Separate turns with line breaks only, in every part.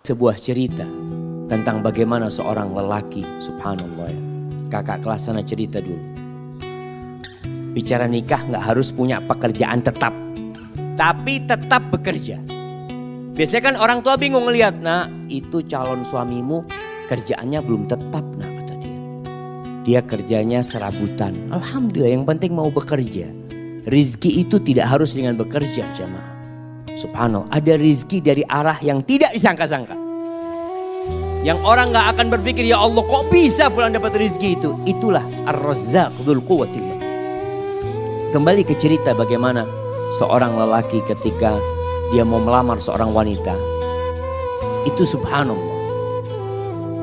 Sebuah cerita tentang bagaimana seorang lelaki, subhanallah ya. Kakak kelas sana cerita dulu. Bicara nikah gak harus punya pekerjaan tetap, tapi tetap bekerja. Biasanya kan orang tua bingung ngelihat, nah itu calon suamimu kerjaannya belum tetap, nah kata dia. Dia kerjanya serabutan. Alhamdulillah, yang penting mau bekerja. Rizki itu tidak harus dengan bekerja, jamaah. Subhanallah, ada rizki dari arah yang tidak disangka-sangka. Yang orang gak akan berpikir, ya Allah kok bisa fulan dapat rizki itu. Itulah Ar-Razzaq Dzul Quwwatil Matin. Kembali ke cerita bagaimana seorang lelaki ketika dia mau melamar seorang wanita. Itu subhanallah.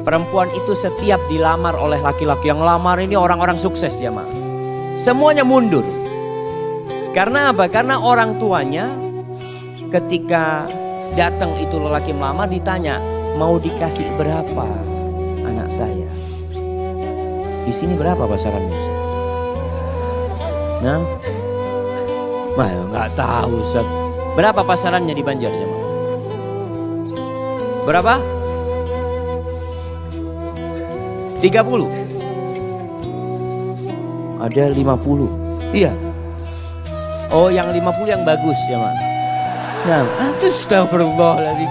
Perempuan itu setiap dilamar oleh laki-laki, yang lamar ini orang-orang sukses ya ma. Semuanya mundur. Karena apa? Karena orang tuanya ketika datang itu lelaki melamar ditanya, mau dikasih berapa anak saya? Di sini berapa pasarannya? Nah, nggak tahu Ustaz. Berapa pasarannya di Banjar jemaah? Berapa? 30. Ada 50. Iya. Oh, yang 50 yang bagus ya, Mak. Nah, itu astagfirullahaladzim.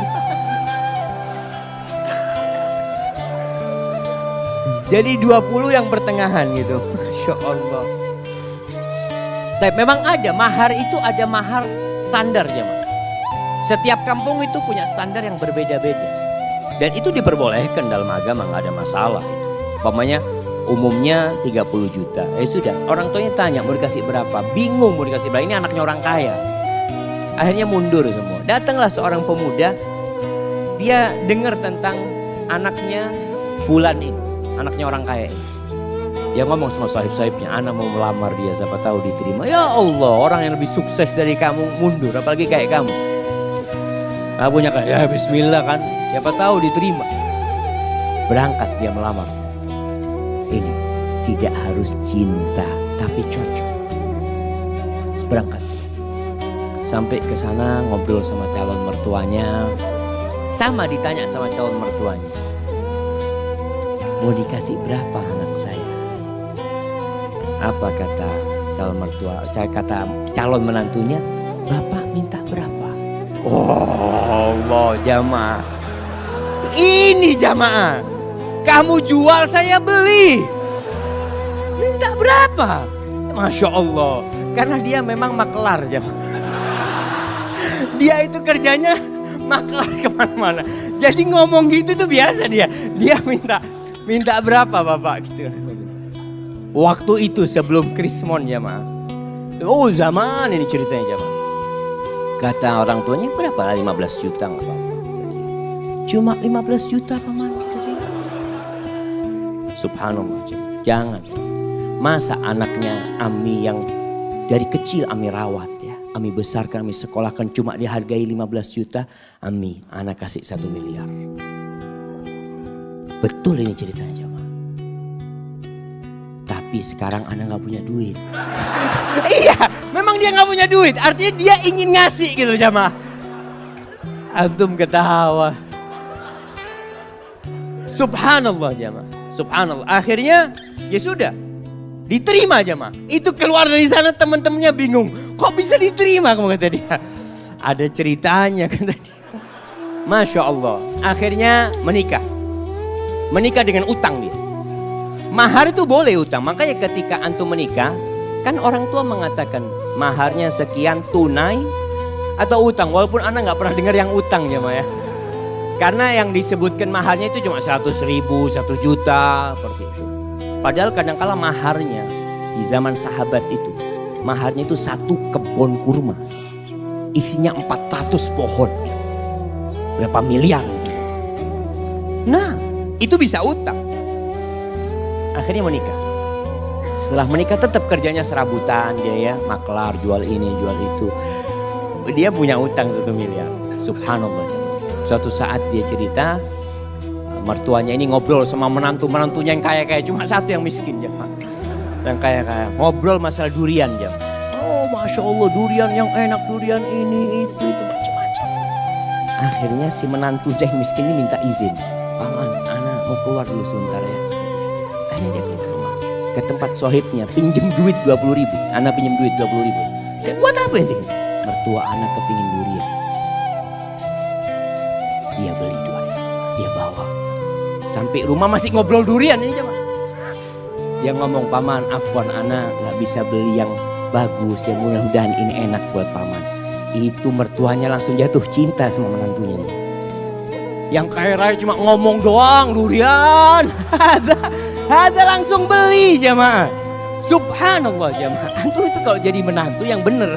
Jadi 20 yang pertengahan gitu. Masya Allah. Tapi memang ada mahar, itu ada mahar standar ya Mak. Setiap kampung itu punya standar yang berbeda-beda. Dan itu diperbolehkan dalam agama, nggak ada masalah itu. Umpamanya umumnya 30 juta. Sudah, orang tuanya tanya mau dikasih berapa. Bingung mau dikasih berapa, ini anaknya orang kaya. Akhirnya mundur semua. Datanglah seorang pemuda, dia dengar tentang anaknya fulan ini, anaknya orang kaya ini. Dia ngomong sama sahib-sahibnya, anak mau melamar dia, siapa tahu diterima. Ya Allah, orang yang lebih sukses dari kamu mundur, apalagi kayak kamu. Punya kan, ya bismillah kan, siapa tahu diterima. Berangkat dia melamar. Ini tidak harus cinta, tapi cocok. Berangkat. Sampai ke sana ngobrol sama calon mertuanya. Sama ditanya sama calon mertuanya. Mau dikasih berapa anak saya? Apa kata calon mertua, kata calon menantunya, Bapak minta berapa? Oh Allah jamaah. Ini jamaah. Kamu jual saya beli. Minta berapa? Masya Allah. Karena dia memang maklar jamaah. Dia itu kerjanya maklar kemana-mana. Jadi ngomong gitu tuh biasa dia. Dia minta berapa Bapak gitu. Waktu itu sebelum Krismon ya ma. Oh zaman ini ceritanya ya ma. Kata orang tuanya berapa? 15 juta nggak apa-apa. Cuma 15 juta paman. Subhanallah. Jangan. Masa anaknya Ami yang dari kecil Ami rawat ya. Ami besarkan, Ami sekolahkan cuma dihargai 15 juta. Ami anak kasih 1 miliar. Betul ini ceritanya jamaah. Tapi sekarang anak gak punya duit. Iya, memang dia gak punya duit. Artinya dia ingin ngasih gitu jamaah. Antum ketawa. Subhanallah jamaah. Subhanallah. Akhirnya ya sudah. Diterima jamaah. Itu keluar dari sana teman-temannya bingung. Kok bisa diterima kamu kata dia. Ada ceritanya kata dia. Masya Allah. Akhirnya menikah. Menikah dengan utang dia. Mahar itu boleh utang. Makanya ketika antum menikah, kan orang tua mengatakan maharnya sekian tunai atau utang. Walaupun anak gak pernah dengar yang utang ya Maya. Karena yang disebutkan maharnya itu cuma 100.000, 1 juta seperti itu. Padahal kadang-kala maharnya di zaman sahabat itu, maharnya itu 1 kebun kurma. Isinya 400 pohon. Berapa miliar itu. Nah, itu bisa utang. Akhirnya menikah. Setelah menikah tetap kerjanya serabutan dia ya. Maklar, jual ini, jual itu. Dia punya utang 1 miliar. Subhanallah. Suatu saat dia cerita, mertuanya ini ngobrol sama menantunya yang kaya-kaya. Cuma satu yang miskin ya. Yang kaya-kaya. Ngobrol masalah durian ya. Oh Masya Allah, durian yang enak, durian ini, itu macam-macam. Akhirnya si menantu yang miskin ini minta izin. Paman, anak mau keluar dulu sebentar ya. Akhirnya dia keluar rumah. Ke tempat sohibnya, pinjem duit 20 ribu. Anak pinjem duit 20 ribu. Buat apa ini? Mertua anak kepingin durian. Dia beli durian, dia bawa. Sampai rumah masih ngobrol durian ini jemaah. Dia ngomong, paman afwan anak gak bisa beli yang bagus. Yang mudah-mudahan ini enak buat paman. Itu mertuanya langsung jatuh cinta sama menantunya. Yang kaya raya cuma ngomong doang durian. Ada langsung beli jemaah. Subhanallah jemaah. Antum itu kalau jadi menantu yang bener.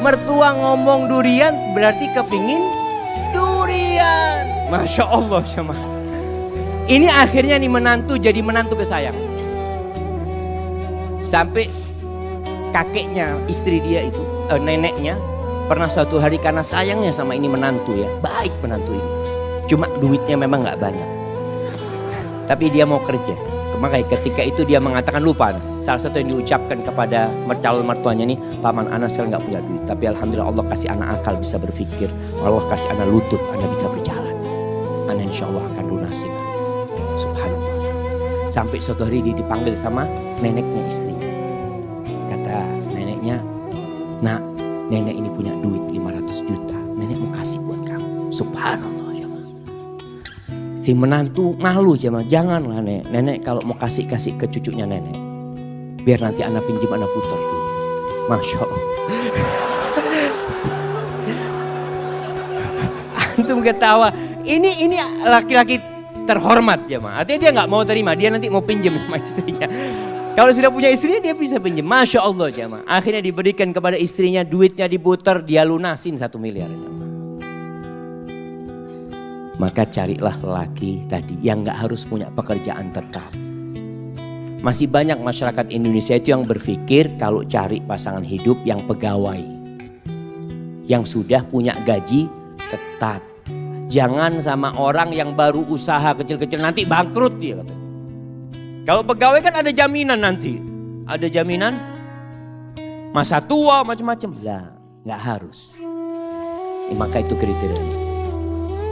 Mertua ngomong durian berarti kepingin durian. Masya Allah jemaah. Ini akhirnya nih menantu jadi menantu kesayang. Sampai kakeknya istri dia itu, neneknya pernah suatu hari karena sayangnya sama ini menantu ya. Baik menantu ini. Cuma duitnya memang gak banyak. Tapi dia mau kerja. Makanya ketika itu dia mengatakan lupa. Salah satu yang diucapkan kepada calon mertuanya nih, paman anak sekarang gak punya duit. Tapi alhamdulillah Allah kasih anak akal bisa berpikir. Allah kasih anak lutut, anak bisa berjalan. Anak insya Allah akan lunasin hal itu. Subhanallah. Sampai suatu hari dia dipanggil sama neneknya istrinya. Kata neneknya, nak, nenek ini punya duit 500 juta. Nenek mau kasih buat kamu. Subhanallah. Si menantu malu jemaah, janganlah nenek kalau mau kasih ke cucunya nenek. Biar nanti anak pinjam anak putar dulu. Masya Allah. Antum ketawa. Ini laki-laki terhormat jemaah. Artinya dia nggak mau terima, dia nanti mau pinjam sama istrinya. Kalau sudah punya istrinya dia bisa pinjam. Masya Allah jemaah. Akhirnya diberikan kepada istrinya, duitnya diputar, dia lunasin 1 miliar. Maka carilah lelaki tadi yang gak harus punya pekerjaan tetap. Masih banyak masyarakat Indonesia itu yang berpikir kalau cari pasangan hidup yang pegawai. Yang sudah punya gaji tetap. Jangan sama orang yang baru usaha kecil-kecil nanti bangkrut dia. Kalau pegawai kan ada jaminan nanti. Ada jaminan masa tua macam-macam. Lah gak harus. Maka itu kriterianya.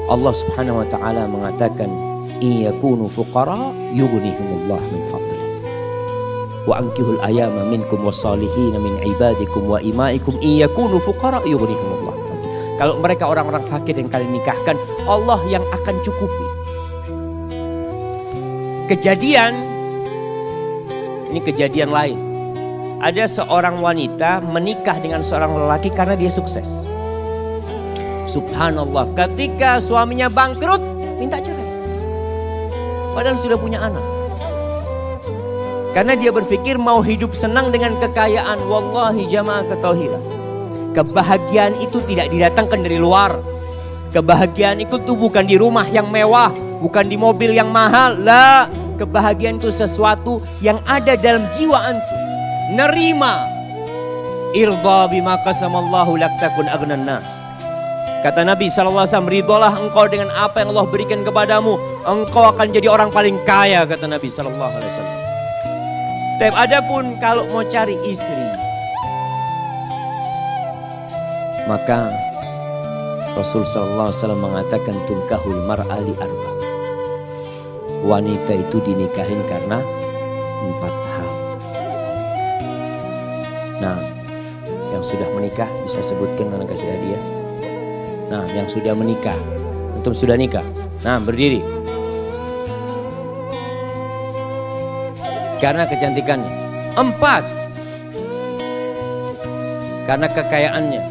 Allah subhanahu wa ta'ala mengatakan in yakunu fuqara yughnihimullah min fadlih wa ankihul ayama minkum wassalihin min ibadikum wa imaikum in yakunu fuqara yughnihimullah min fadlih. Kalau mereka orang-orang fakir yang kalian nikahkan, Allah yang akan cukupi. Ini kejadian lain. Ada seorang wanita menikah dengan seorang lelaki karena dia sukses. Subhanallah, ketika suaminya bangkrut, minta cerai. Padahal sudah punya anak. Karena dia berpikir mau hidup senang dengan kekayaan. Wallahi jamaah ketahuilah. Kebahagiaan itu tidak didatangkan dari luar. Kebahagiaan itu tuh bukan di rumah yang mewah, bukan di mobil yang mahal. Lah, kebahagiaan itu sesuatu yang ada dalam jiwa antum. Nerima. Irda bima qasamallahu lak takun aghnan nas. Kata Nabi SAW, ridholah engkau dengan apa yang Allah berikan kepadamu. Engkau akan jadi orang paling kaya, kata Nabi SAW. Tapi adapun kalau mau cari istri, maka Rasul SAW mengatakan tunkahul mar'ali arba. Wanita itu dinikahin karena 4 hal. Nah, yang sudah menikah bisa sebutkan mana kasih hadiah. Nah, yang sudah menikah, antum sudah nikah. Nah, berdiri. Karena kecantikannya. 4. Karena kekayaannya.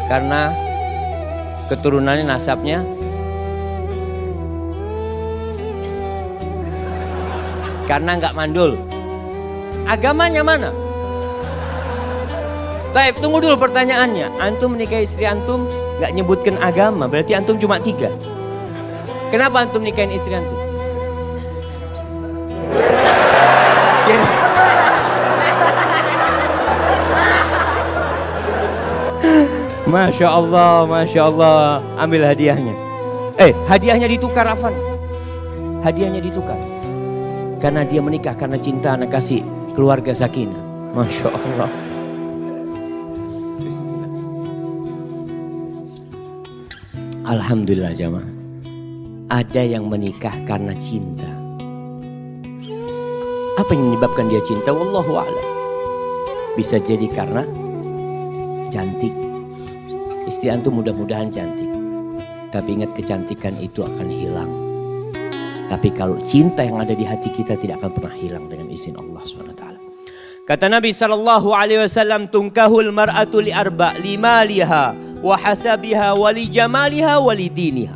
Karena keturunannya, nasabnya. Karena nggak mandul. Agamanya mana? Taib, tunggu dulu pertanyaannya. Antum menikahi istri antum gak nyebutkan agama, berarti antum cuma 3. Kenapa antum nikahin istri antum? Masya Allah, Masya Allah. Ambil hadiahnya. Hadiahnya ditukar, Afan. Hadiahnya ditukar. Karena dia menikah karena cinta, anak kasih keluarga sakinah. Masya Allah. Alhamdulillah jamaah. Ada yang menikah karena cinta. Apa yang menyebabkan dia cinta? Wallahu a'lam. Bisa jadi karena cantik. Istri antum mudah-mudahan cantik. Tapi ingat, kecantikan itu akan hilang. Tapi kalau cinta yang ada di hati kita tidak akan pernah hilang dengan izin Allah SWT. Kata Nabi SAW, tunkahul mar'atu li arba' limaliha wa hasabiha wa li jamaliha wa li diniha.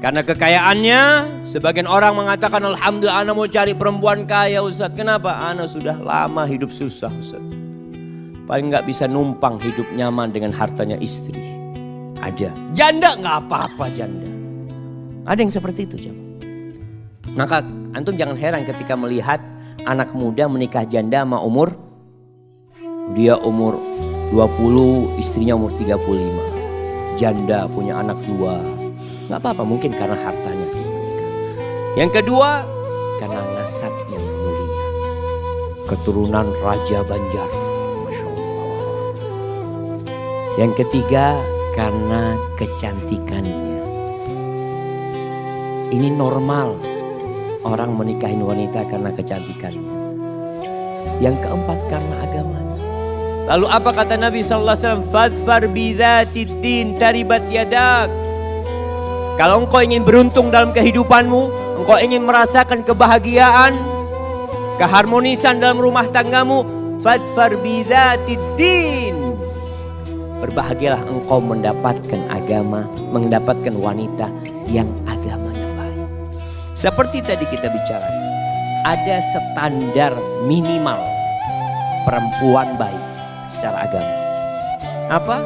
Karena kekayaannya, sebagian orang mengatakan, alhamdulillah ana mau cari perempuan kaya Ustaz. Kenapa? Ana sudah lama hidup susah Ustaz. Paling gak bisa numpang hidup nyaman dengan hartanya istri. Ada. Janda gak apa-apa janda. Ada yang seperti itu jemaah. Maka antum jangan heran ketika melihat anak muda menikah janda sama umur. Dia umur 20, istrinya umur 35. Janda punya anak 2. Gak apa-apa, mungkin karena hartanya dia menikah. Yang kedua, karena nasabnya yang mulia. Keturunan Raja Banjar. Masya Allah. Yang ketiga, karena kecantikannya. Ini normal orang menikahin wanita karena kecantikannya. Yang keempat, karena agamanya. Lalu apa kata Nabi SAW? Fadfar bidzatid din taribat yadak. Kalau engkau ingin beruntung dalam kehidupanmu, engkau ingin merasakan kebahagiaan, keharmonisan dalam rumah tanggamu, fadfar bidzatid din. Berbahagialah engkau mendapatkan agama, mendapatkan wanita yang agamanya baik. Seperti tadi kita bicara, ada standar minimal perempuan baik secara agama. Apa?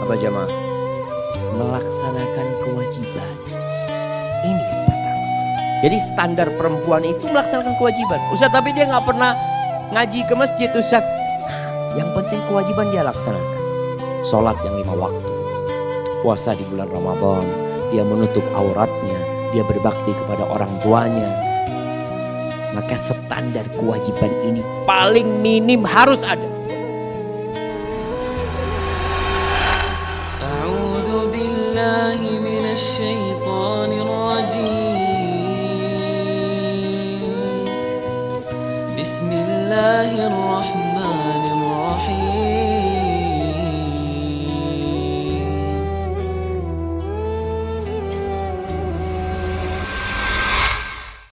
Apa jemaah? Melaksanakan kewajiban. Ini yang pertama. Jadi standar perempuan itu melaksanakan kewajiban. Ustaz, tapi dia gak pernah ngaji ke masjid Ustaz. Yang penting kewajiban dia laksanakan. Sholat yang 5 waktu. Puasa di bulan Ramadan. Dia menutup auratnya. Dia berbakti kepada orang tuanya. Maka standar kewajiban ini paling minim harus ada.
A'udzu billahi minasy syaithanir rajim. Bismillahirrahmanirrahim.